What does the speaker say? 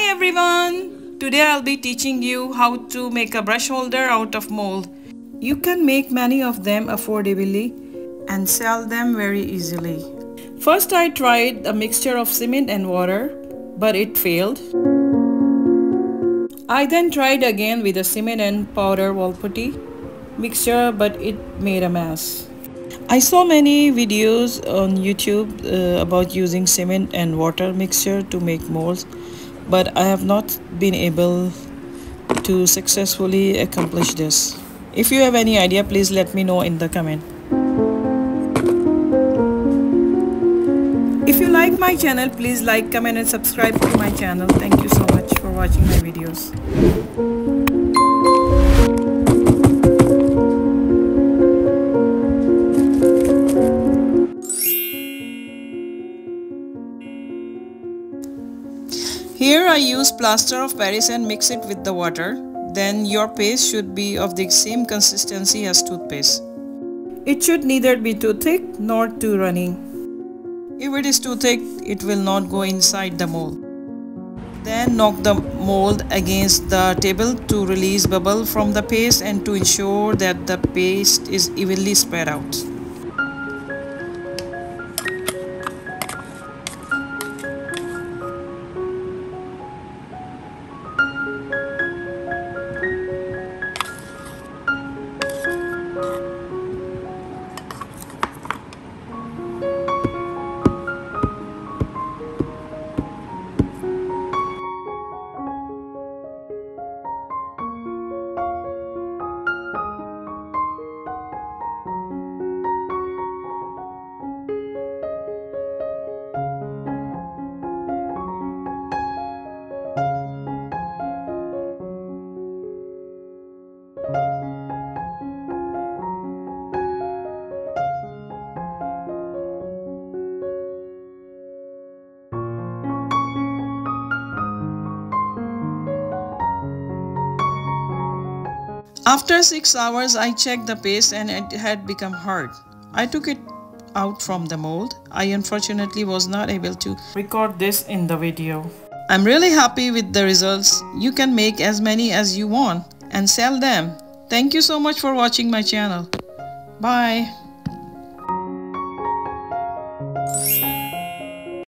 Hi everyone! Today I'll be teaching you how to make a brush holder out of mold. You can make many of them affordably and sell them very easily. First I tried a mixture of cement and water, but it failed. I then tried again with a cement and powder wall putty mixture, but it made a mess. I saw many videos on YouTube about using cement and water mixture to make molds, but I have not been able to successfully accomplish this. If you have any idea, please let me know in the comment. If you like my channel, please like, comment and subscribe to my channel. Thank you so much for watching my videos. Here I use plaster of Paris and mix it with the water. Then your paste should be of the same consistency as toothpaste. It should neither be too thick nor too runny. If it is too thick, it will not go inside the mold. Then knock the mold against the table to release bubble from the paste and to ensure that the paste is evenly spread out. After 6 hours, I checked the paste and it had become hard. I took it out from the mold. I unfortunately was not able to record this in the video. I'm really happy with the results. You can make as many as you want and sell them. Thank you so much for watching my channel. Bye.